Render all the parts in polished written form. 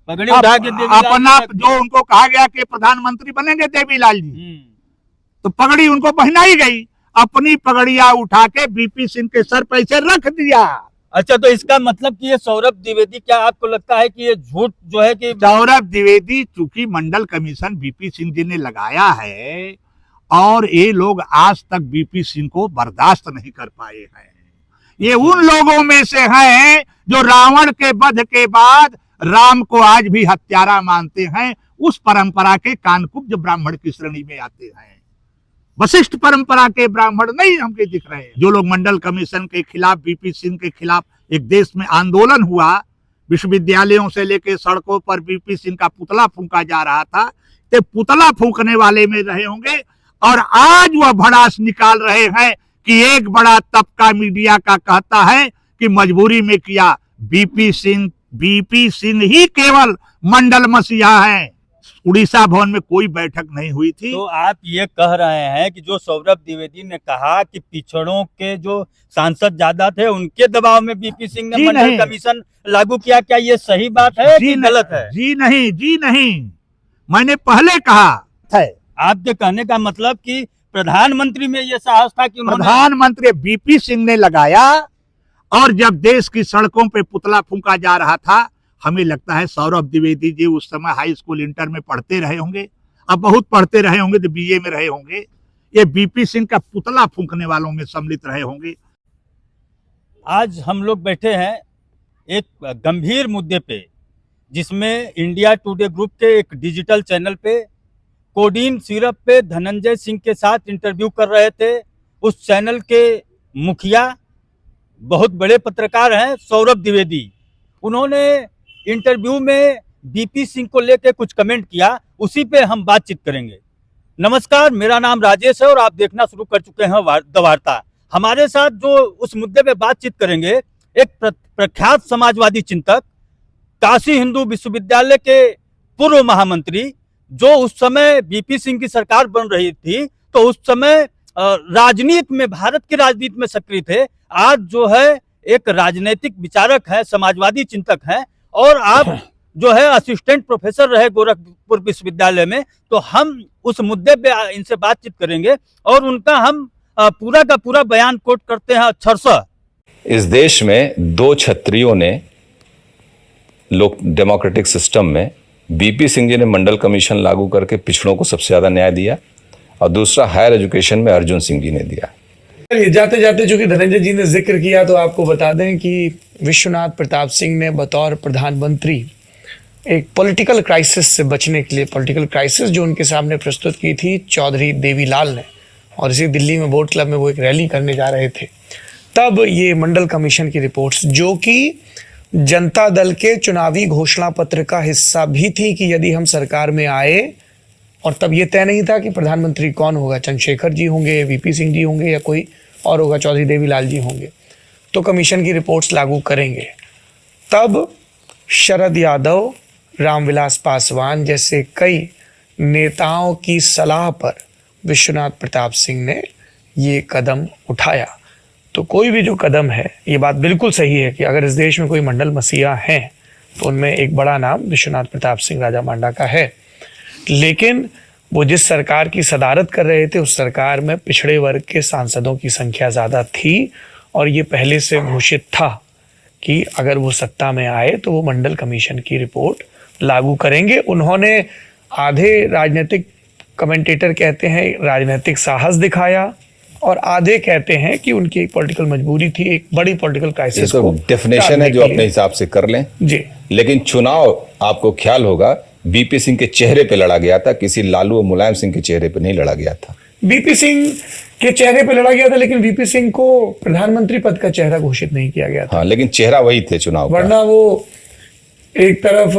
पगड़ी उठा के अपना जो उनको कहा गया कि प्रधानमंत्री बनेंगे देवीलाल जी, तो पगड़ी उनको पहनाई गई, अपनी पगड़िया उठा के बीपी सिंह के सर पे ऐसे रख दिया। अच्छा, तो इसका मतलब कि ये सौरभ द्विवेदी, क्या आपको लगता है कि ये झूठ जो है कि सौरभ द्विवेदी, चूंकि मंडल कमीशन बीपी सिंह जी ने लगाया है और ये लोग आज तक बीपी सिंह को बर्दाश्त नहीं कर पाए हैं। ये उन लोगों में से हैं जो रावण के वध के बाद राम को आज भी हत्यारा मानते हैं। उस परंपरा के कानकुब्ज ब्राह्मण की श्रेणी में आते हैं। वशिष्ठ परंपरा के ब्राह्मण नहीं हमके दिख रहे हैं। जो लोग मंडल कमीशन के खिलाफ, बीपी सिंह के खिलाफ एक देश में आंदोलन हुआ, विश्वविद्यालयों से लेकर सड़कों पर बीपी सिंह का पुतला फूंका जा रहा था, तो पुतला फूंकने वाले में रहे होंगे। और आज वह भड़ास निकाल रहे हैं कि एक बड़ा तबका मीडिया का कहता है कि मजबूरी में किया। बीपी सिंह ही केवल मंडल मसीहा है। उड़ीसा भवन में कोई बैठक नहीं हुई थी। तो आप ये कह रहे हैं कि जो सौरभ द्विवेदी ने कहा कि पिछड़ों के जो सांसद ज्यादा थे उनके दबाव में बीपी सिंह ने मंडल कमीशन लागू किया, क्या ये सही बात है कि गलत है? जी नहीं, मैंने पहले कहा है। आपके कहने का मतलब कि प्रधानमंत्री में ये साहस था कि प्रधानमंत्री बीपी सिंह ने लगाया, और जब देश की सड़कों पे पुतला फूंका जा रहा था, हमें लगता है सौरभ द्विवेदी जी उस समय हाई स्कूल इंटर में पढ़ते रहे होंगे, अब बहुत पढ़ते रहे होंगे तो बीए में रहे होंगे, ये बीपी सिंह का पुतला फूंकने वालों में सम्मिलित रहे होंगे। आज हम लोग बैठे हैं एक गंभीर मुद्दे पे, जिसमें इंडिया टुडे ग्रुप के एक डिजिटल चैनल पे कोडीन सिरप पे धनंजय सिंह के साथ इंटरव्यू कर रहे थे। उस चैनल के मुखिया बहुत बड़े पत्रकार हैं सौरभ द्विवेदी, उन्होंने इंटरव्यू में बीपी सिंह को लेकर कुछ कमेंट किया, उसी पे हम बातचीत करेंगे। नमस्कार, मेरा नाम राजेश है और आप देखना शुरू कर चुके हैं द वार्ता। हमारे साथ जो उस मुद्दे पे बातचीत करेंगे, एक प्रख्यात समाजवादी चिंतक, काशी हिंदू विश्वविद्यालय के पूर्व महामंत्री, जो उस समय बीपी सिंह की सरकार बन रही थी तो उस समय राजनीति में, भारत की राजनीति में सक्रिय थे। आज जो है एक राजनीतिक विचारक है, समाजवादी चिंतक हैं, और आप जो है असिस्टेंट प्रोफेसर रहे गोरखपुर विश्वविद्यालय में। तो हम उस मुद्दे पे इनसे बातचीत करेंगे और उनका हम पूरा का पूरा बयान कोट करते हैं अक्षरशः। इस देश में दो छत्रियों ने लोक डेमोक्रेटिक सिस्टम में, बीपी सिंह जी ने मंडल कमीशन लागू करके पिछड़ों को सबसे ज्यादा न्याय दिया, और दूसरा हायर एजुकेशन में अर्जुन सिंह जी ने दिया। जाते जाते चूंकि धनंजय जी ने जिक्र किया तो आपको बता दें कि विश्वनाथ प्रताप सिंह ने बतौर प्रधानमंत्री एक पॉलिटिकल क्राइसिस से बचने के लिए, पॉलिटिकल क्राइसिस जो उनके सामने प्रस्तुत की थी चौधरी देवीलाल ने, और इसी दिल्ली में बोट क्लब में वो एक रैली करने जा रहे थे, तब ये मंडल कमीशन की रिपोर्ट्स, जो कि जनता दल के चुनावी घोषणा पत्र का हिस्सा भी थी कि यदि हम सरकार में आए, और तब ये तय नहीं था कि प्रधानमंत्री कौन होगा, चंद्रशेखर जी होंगे, वीपी सिंह जी होंगे या कोई और होगा, चौधरी देवीलाल जी होंगे, तो कमीशन की रिपोर्ट्स लागू करेंगे। तब शरद यादव, रामविलास पासवान जैसे कई नेताओं की सलाह पर विश्वनाथ प्रताप सिंह ने ये कदम उठाया। तो कोई भी जो कदम है, ये बात बिल्कुल सही है कि अगर इस देश में कोई मंडल मसीहा हैं तो उनमें एक बड़ा नाम विश्वनाथ प्रताप सिंह राजा मांडा का है। लेकिन वो जिस सरकार की सदारत कर रहे थे, उस सरकार में पिछड़े वर्ग के सांसदों की संख्या ज़्यादा थी, और ये पहले से घोषित था कि अगर वो सत्ता में आए तो वो मंडल कमीशन की रिपोर्ट लागू करेंगे। उन्होंने, आधे राजनीतिक कमेंटेटर कहते हैं राजनीतिक साहस दिखाया, और आधे कहते हैं कि उनकी एक पॉलिटिकल मजबूरी थी, एक बड़ी पॉलिटिकल क्राइसिस। तो डेफिनेशन है जो अपने हिसाब से कर लें जी। लेकिन चुनाव, आपको ख्याल होगा, बीपी सिंह के चेहरे पे लड़ा गया था, किसी लालू और मुलायम सिंह के चेहरे पे नहीं लड़ा गया था। बीपी सिंह के चेहरे पे लड़ा गया था, लेकिन बीपी सिंह को प्रधानमंत्री पद का चेहरा घोषित नहीं किया गया था। हाँ, लेकिन चेहरा वही थे चुनाव का। वरना वो एक तरफ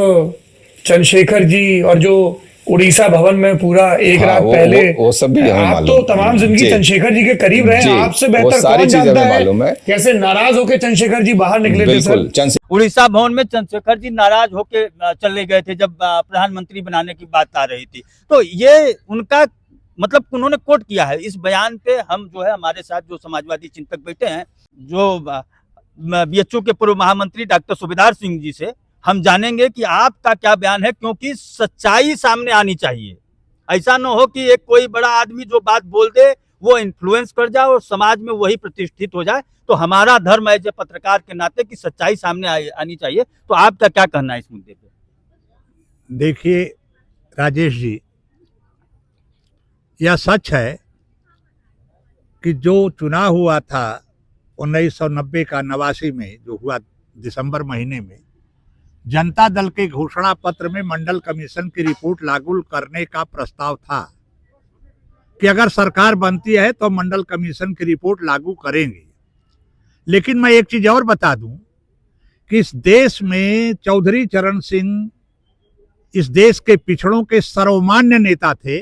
चंद्रशेखर जी, और जो उड़ीसा भवन में पूरा एक रात पहले, वो सब भी हमें आप तो तमाम जिंदगी चंद्रशेखर जी के करीब रहे, आपसे बेहतर कौन जानता है कैसे नाराज होकर चंद्रशेखर जी बाहर निकले थे सर। उड़ीसा भवन में चंद्रशेखर जी नाराज होके चले गए थे जब प्रधानमंत्री बनाने की बात आ रही थी। तो ये उनका मतलब उन्होंने कोट किया है। इस बयान पे हम जो है, हमारे साथ जो समाजवादी चिंतक बैठे हैं, जो बीएचयू के पूर्व महामंत्री डॉक्टर सुबेदार सिंह जी से हम जानेंगे कि आपका क्या बयान है, क्योंकि सच्चाई सामने आनी चाहिए। ऐसा न हो कि एक कोई बड़ा आदमी जो बात बोल दे वो इन्फ्लुएंस कर जाए और समाज में वही प्रतिष्ठित हो जाए। तो हमारा धर्म है जो पत्रकार के नाते कि सच्चाई सामने आनी चाहिए। तो आपका क्या कहना है इस मुद्दे पे? देखिए राजेश जी, यह सच है कि जो चुनाव हुआ था 1990 का 89 में जो हुआ दिसंबर महीने में, जनता दल के घोषणा पत्र में मंडल कमीशन की रिपोर्ट लागू करने का प्रस्ताव था कि अगर सरकार बनती है तो मंडल कमीशन की रिपोर्ट लागू करेंगे। लेकिन मैं एक चीज और बता दूं कि इस देश में चौधरी चरण सिंह इस देश के पिछड़ों के सर्वमान्य नेता थे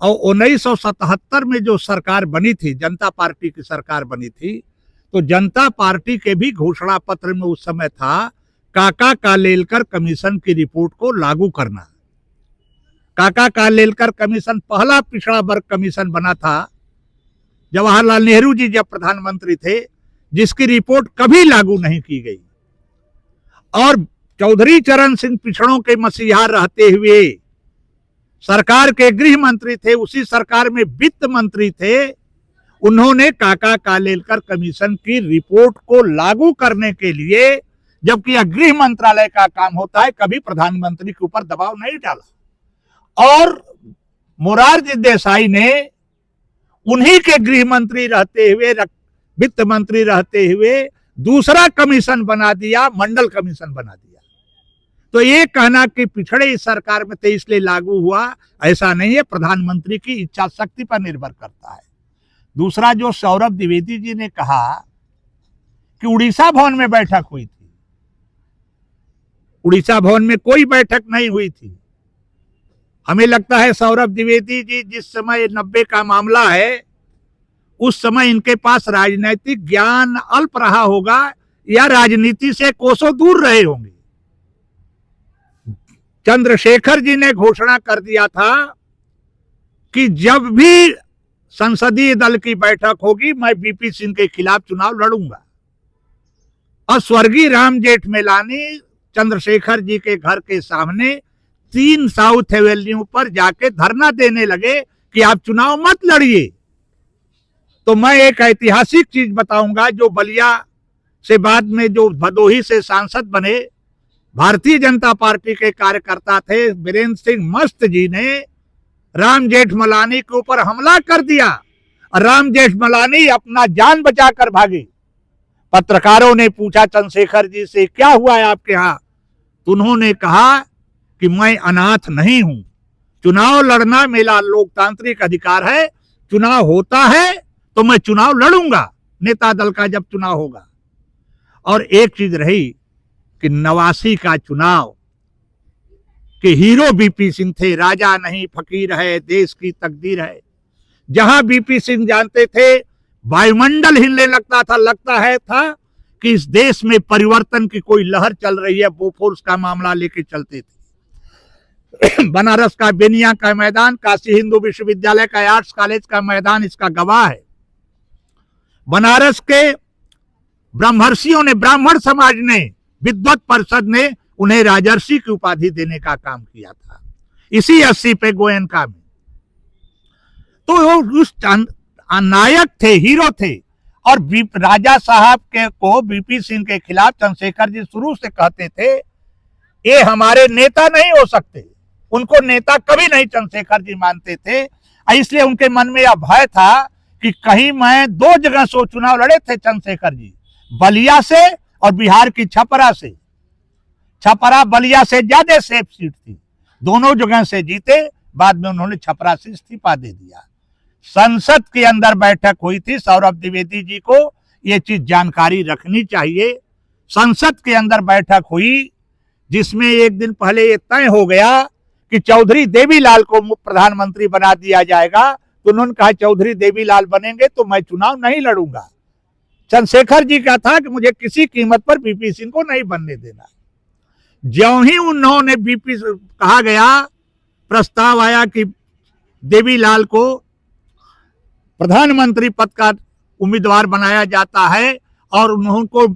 और 1977 में जो सरकार बनी थी, जनता पार्टी की सरकार बनी थी, तो जनता पार्टी के भी घोषणा पत्र में उस समय था काका कालेलकर कमीशन की रिपोर्ट को लागू करना। काका कालेलकर कमीशन पहला पिछड़ा वर्ग कमीशन बना था जवाहरलाल नेहरू जी जब प्रधानमंत्री थे, जिसकी रिपोर्ट कभी लागू नहीं की गई। और चौधरी चरण सिंह पिछड़ों के मसीहा रहते हुए सरकार के गृह मंत्री थे, उसी सरकार में वित्त मंत्री थे। उन्होंने काका कालेलकर कमीशन की रिपोर्ट को लागू करने के लिए, जबकि यह गृह मंत्रालय का काम होता है, कभी प्रधानमंत्री के ऊपर दबाव नहीं डाला। और मोरारजी देसाई ने उन्हीं के गृह मंत्री रहते हुए, वित्त मंत्री रहते हुए दूसरा कमीशन बना दिया, मंडल कमीशन बना दिया। तो ये कहना कि पिछड़े इस सरकार में थे इसलिए लागू हुआ, ऐसा नहीं है। प्रधानमंत्री की इच्छा शक्ति पर निर्भर करता है। दूसरा, जो सौरभ द्विवेदी जी ने कहा कि उड़ीसा भवन में बैठक हुई थी, उड़ीसा भवन में कोई बैठक नहीं हुई थी। हमें लगता है सौरभ द्विवेदी जी जिस समय 90 का मामला है, उस समय इनके पास राजनीतिक ज्ञान अल्प रहा होगा या राजनीति से कोसों दूर रहे होंगे। चंद्रशेखर जी ने घोषणा कर दिया था कि जब भी संसदीय दल की बैठक होगी मैं बीपी सिंह के खिलाफ चुनाव लड़ूंगा। और स्वर्गीय राम जेठमलानी चंद्रशेखर जी के घर के सामने 3 साउथ एवेन्यू पर जाके धरना देने लगे कि आप चुनाव मत लड़िए। तो मैं एक ऐतिहासिक चीज बताऊंगा, जो बलिया से बाद में जो भदोही से सांसद बने भारतीय जनता पार्टी के कार्यकर्ता थे, बीरेंद्र सिंह मस्त जी ने राम जेठमलानी के ऊपर हमला कर दिया और राम जेठमलानी अपना जान बचाकर भागे। पत्रकारों ने पूछा चंद्रशेखर जी से, क्या हुआ है आपके यहाँ? तो उन्होंने कहा कि मैं अनाथ नहीं हूं, चुनाव लड़ना मेरा लोकतांत्रिक अधिकार है, चुनाव होता है तो मैं चुनाव लड़ूंगा, नेता दल का जब चुनाव होगा। और एक चीज रही कि 89 का चुनाव के हीरो बीपी सिंह थे। राजा नहीं फकीर है, देश की तकदीर है। जहां बीपी सिंह जानते थे वायुमंडल हिलने लगता था कि इस देश में परिवर्तन की कोई लहर चल रही है। बोफोर्स का मामला लेके चलते थे। बनारस का बेनिया का मैदान, काशी हिंदू विश्वविद्यालय का आर्ट्स कॉलेज का मैदान इसका गवाह है। बनारस के ब्रह्मर्षियों ने, ब्राह्मण समाज ने, विद्वत परिषद ने उन्हें राजर्षि की उपाधि देने का काम किया था, इसी 80 पे गोयनका में। तो वो उस नायक थे, हीरो थे। और राजा साहब के को बीपी सिंह के खिलाफ चंद्रशेखर जी शुरू से कहते थे ये हमारे नेता नहीं हो सकते। उनको नेता कभी नहीं चंद्रशेखर जी मानते थे। इसलिए उनके मन में यह भय था कि कहीं मैं 2 जगह से चुनाव लड़े थे चंद्रशेखर जी, बलिया से और बिहार की छपरा से। छपरा बलिया से ज्यादा सेफ सीट थी, दोनों जगह से जीते। बाद में उन्होंने छपरा से इस्तीफा दे दिया। संसद के अंदर बैठक हुई थी। सौरभ द्विवेदी जी को ये चीज जानकारी रखनी चाहिए। संसद के अंदर बैठक हुई जिसमें एक दिन पहले ये तय हो गया कि चौधरी देवीलाल को प्रधानमंत्री बना दिया जाएगा। तो उन्होंने कहा चौधरी देवीलाल बनेंगे तो मैं चुनाव नहीं लड़ूंगा। चंद्रशेखर जी का था कि मुझे किसी कीमत पर बीपी सिंह को नहीं बनने देना। ज्यों ही उन्होंने बीपी कहा गया, प्रस्ताव आया कि देवीलाल को प्रधानमंत्री पद का उम्मीदवार बनाया जाता है और उनको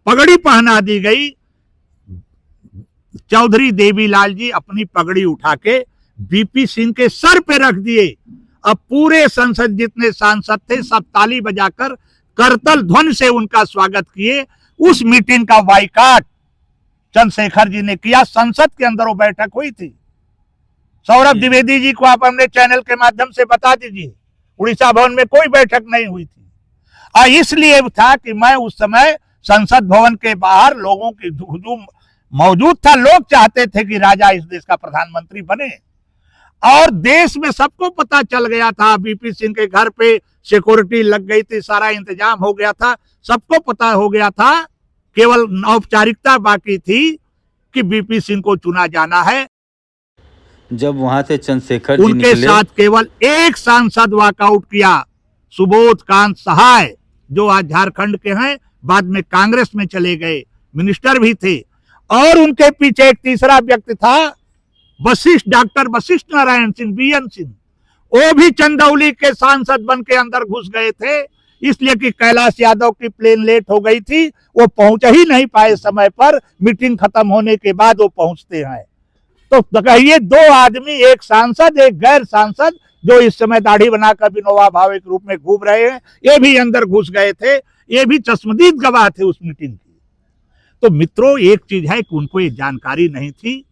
पगड़ी पहना दी गई। चौधरी देवीलाल जी अपनी पगड़ी उठा के बीपी सिंह के सर पे रख दिए। अब पूरे संसद जितने सांसद थे सब ताली बजाकर करतल ध्वनि से उनका स्वागत किए। उस मीटिंग का बाइकाट चंद्रशेखर जी ने किया। संसद के अंदर वो बैठक हुई थी। सौरभ द्विवेदी जी को आप अपने चैनल के माध्यम से बता दीजिए, उड़ीसा भवन में कोई बैठक नहीं हुई थी। और इसलिए था कि मैं उस समय संसद भवन के बाहर लोगों की हुजूम मौजूद था। लोग चाहते थे कि राजा इस देश का प्रधानमंत्री बने, और देश में सबको पता चल गया था। बीपी सिंह के घर पे सिक्योरिटी लग गई थी, सारा इंतजाम हो गया था, सबको पता हो गया था। केवल औपचारिकता बाकी थी कि बीपी सिंह को चुना जाना है। जब वहां से चंद्रशेखर जी उनके साथ केवल एक सांसद वॉकआउट किया, सुबोध कांत सहाय, जो आज झारखंड के हैं, बाद में कांग्रेस में चले गए, मिनिस्टर भी थे। और उनके पीछे एक तीसरा व्यक्ति था, वशिष्ठ, डॉक्टर वशिष्ठ नारायण सिंह, बीएन सिंह। वो भी चंदौली के सांसद बन के अंदर घुस गए थे, इसलिए कि कैलाश यादव की प्लेन लेट हो गई थी, वो पहुंच ही नहीं पाए समय पर। मीटिंग खत्म होने के बाद वो पहुंचते हैं। तो कहिए, दो आदमी, एक सांसद एक गैर सांसद, जो इस समय दाढ़ी बनाकर विनोबा भावे के रूप में घूम रहे हैं, ये भी अंदर घुस गए थे। ये भी चश्मदीद गवाह थे उस मीटिंग की। तो मित्रों, एक चीज है कि उनको ये जानकारी नहीं थी,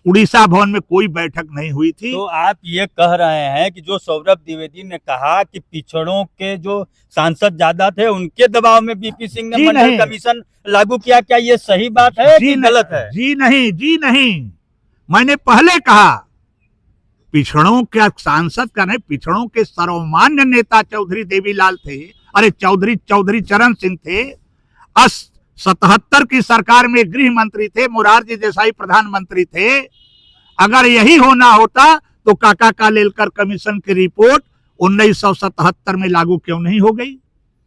उड़ीसा भवन में कोई बैठक नहीं हुई थी। तो आप ये कह रहे हैं कि जो सौरभ द्विवेदी ने कहा कि पिछड़ों के जो सांसद ज्यादा थे, उनके दबाव में बीपी सिंह ने मंडल कमीशन लागू किया, क्या ये सही बात है कि गलत है? जी नहीं, जी नहीं। मैंने पहले कहा पिछड़ों के सांसद का नहीं, पिछड़ों के सर्वमान्य नेता चौधरी देवीलाल थे। अरे चौधरी चरण सिंह थे। 77 की सरकार में गृह मंत्री थे, मोरारजी देसाई प्रधानमंत्री थे। अगर यही होना होता तो काका कालेलकर कमीशन की रिपोर्ट 1977 में लागू क्यों नहीं हो गई?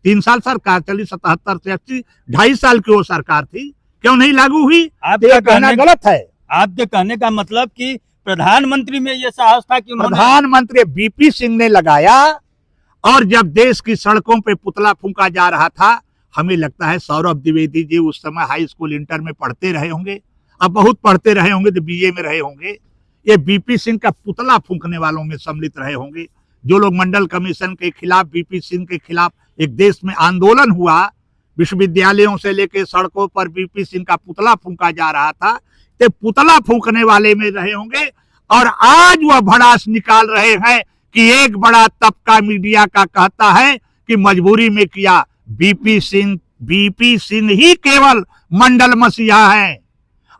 3 साल सरकार चली, 77 से 80, 2.5 साल की वो सरकार थी, क्यों नहीं लागू हुई? आपका कहना गलत है। आपके कहने का मतलब कि प्रधानमंत्री में ये साहस था कि प्रधानमंत्री बीपी सिंह ने लगाया। और जब देश की सड़कों पे पुतला फूंका जा रहा था, हमें लगता है सौरभ द्विवेदी जी उस समय हाई स्कूल इंटर में पढ़ते रहे होंगे, अब बहुत पढ़ते रहे होंगे तो बीए में रहे होंगे। ये बीपी सिंह का पुतला फूंकने वालों में सम्मिलित रहे होंगे। जो लोग मंडल कमीशन के खिलाफ, बीपी सिंह के खिलाफ एक देश में आंदोलन हुआ, विश्वविद्यालयों से लेकर सड़कों पर बीपी सिंह का पुतला फूंका जा रहा था, तो पुतला फूंकने वाले में रहे होंगे। और आज वह भड़ास निकाल रहे हैं कि एक बड़ा तबका मीडिया का कहता है कि मजबूरी में किया। बीपी सिंह ही केवल मंडल मसीहा है।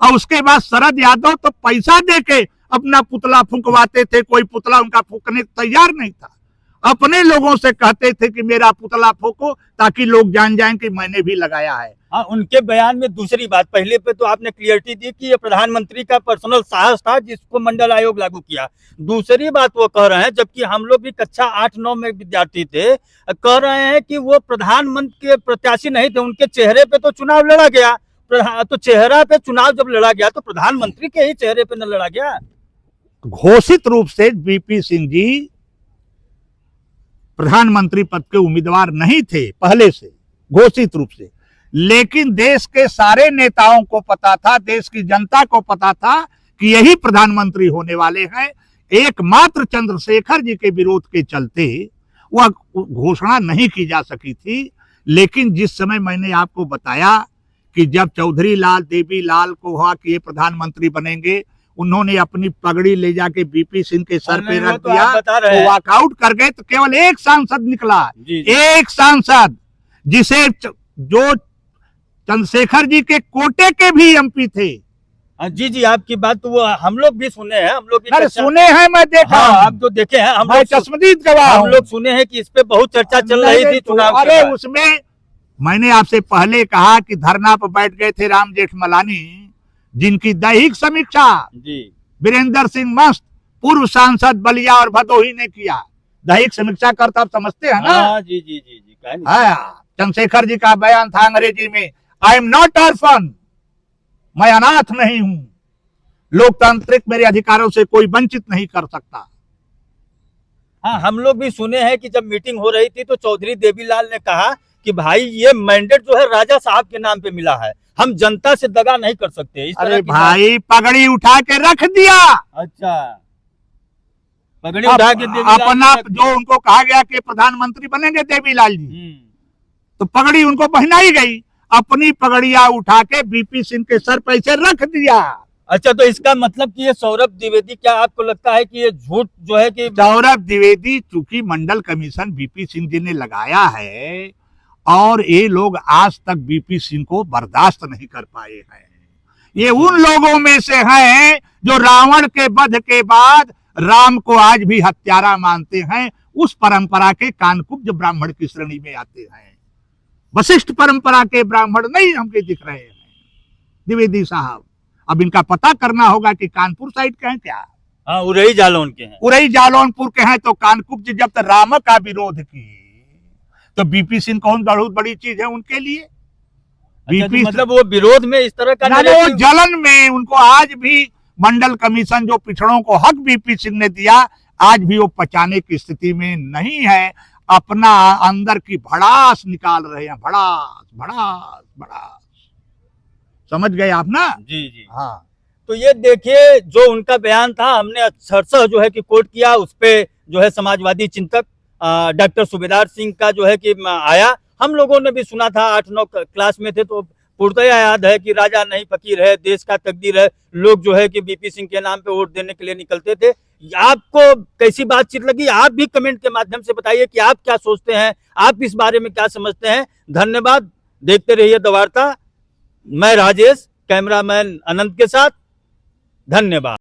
और उसके बाद शरद यादव तो पैसा देके अपना पुतला फूंकवाते थे, कोई पुतला उनका फूंकने तैयार नहीं था। अपने लोगों से कहते थे कि मेरा पुतला फूंको, ताकि लोग जान जाएं कि मैंने भी लगाया है। हाँ, उनके बयान में दूसरी बात, पहले पे तो आपने क्लियरिटी दी कि ये प्रधानमंत्री का पर्सनल साहस था जिसको मंडल आयोग लागू किया। दूसरी बात वो कह रहे हैं, जबकि हम लोग भी कक्षा 8-9 में विद्यार्थी थे, कह रहे हैं कि वो प्रधानमंत्री के प्रत्याशी नहीं थे, उनके चेहरे पे तो चुनाव लड़ा गया। तो चेहरा पे चुनाव जब लड़ा गया तो प्रधानमंत्री के ही चेहरे पे न लड़ा गया? घोषित रूप से बीपी सिंह जी प्रधानमंत्री पद के उम्मीदवार नहीं थे पहले से, घोषित रूप से। लेकिन देश के सारे नेताओं को पता था, देश की जनता को पता था कि यही प्रधानमंत्री होने वाले हैं। एकमात्र चंद्रशेखर जी के विरोध के चलते वह घोषणा नहीं की जा सकी थी। लेकिन जिस समय मैंने आपको बताया कि जब चौधरी लाल देवीलाल को हुआ कि ये प्रधानमंत्री बनेंगे, उन्होंने अपनी पगड़ी ले जाके बीपी सिंह के सर पे रख दिया, वो वॉकआउट कर गए। तो केवल एक सांसद निकला, एक सांसद, जिसे जो चंद्रशेखर जी के कोटे के भी एमपी थे। जी, आपकी बात तो वो हम लोग भी सुने हैं, हम लोग भी सुने हैं, मैं देखा। हाँ, आप तो देखे हैं, हम लोग चश्मदीद गवाह, हम लोग सुने हैं कि इस पे बहुत चर्चा चल रही थी चुनाव। अरे उसमें मैंने आपसे पहले कहा कि धरना पर बैठ गए थे राम जेठमलानी, जिनकी दैहिक समीक्षा वीरेंद्र सिंह मस्त, पूर्व सांसद बलिया और भदोही ने किया। दैहिक समीक्षा करता, आप समझते हैं ना? जी। चंद्रशेखर जी का बयान था अंग्रेजी में, आई एम नॉट ऑर्फन, मैं अनाथ नहीं हूं, लोकतांत्रिक मेरे अधिकारों से कोई वंचित नहीं कर सकता। हाँ, हम लोग भी सुने हैं कि जब मीटिंग हो रही थी तो चौधरी देवीलाल ने कहा कि भाई ये मैंडेट जो है राजा साहब के नाम पे मिला है, हम जनता से दगा नहीं कर सकते। इस तरह अरे की बात- भाई पगड़ी उठा के रख दिया, अच्छा, पगड़ी उठा के देवीलाल जी अपना रख दिया। जो उनको कहा गया कि प्रधानमंत्री बनेंगे देवीलाल जी, हम्म, तो पगड़ी उनको पहनाई गई, अपनी पगड़ियां उठा के बीपी सिंह के सर पे ऐसे रख दिया। अच्छा, तो इसका मतलब कि ये सौरभ द्विवेदी, क्या आपको लगता है कि ये झूठ जो है कि सौरभ द्विवेदी चूंकि मंडल कमीशन बीपी सिंह जी ने लगाया है और ये लोग आज तक बीपी सिंह को बर्दाश्त नहीं कर पाए हैं। ये उन लोगों में से हैं जो रावण के वध के बाद राम को आज भी हत्यारा मानते हैं। उस परंपरा के कानकुब्ज ब्राह्मण की श्रेणी में आते हैं। वशिष्ठ परंपरा के ब्राह्मण नहीं हमके दिख रहे हैं द्विवेदी साहब। अब इनका पता करना होगा कि कानपुर साइड के हैं क्या, हाँ उरई जालौन के हैं। उरई जालौनपुर के हैं। तो कानकुब्ज जब तक राम का विरोध की तो बीपी सिंह कौन बहुत बड़ी चीज है उनके लिए। अच्छा, तो बीपी मतलब वो विरोध में इस तरह का ना वो narrative- जलन में उनको आज भी मंडल कमीशन जो पिछड़ों को हक बीपी सिंह ने दिया आज भी वो पचाने की स्थिति में नहीं है। अपना अंदर की भड़ास निकाल रहे हैं, भड़ास भड़ास भड़ास। समझ गए आप ना। जी जी। हाँ, तो ये देखिए, जो उनका बयान था हमने अक्षरशः जो है कि कोट किया, उस पे जो है समाजवादी चिंतक डॉक्टर सूबेदार सिंह का जो है कि आया। हम लोगों ने भी सुना था, 8-9 क्लास में थे तो पूर्णतः याद है कि राजा नहीं फकीर है, देश का तकदीर है। लोग जो है कि बीपी सिंह के नाम पे वोट देने के लिए निकलते थे। आपको कैसी बातचीत लगी, आप भी कमेंट के माध्यम से बताइए कि आप क्या सोचते हैं, आप इस बारे में क्या समझते हैं। धन्यवाद, देखते रहिए द वार्ता। मैं राजेश, कैमरामैन अनंत के साथ, धन्यवाद।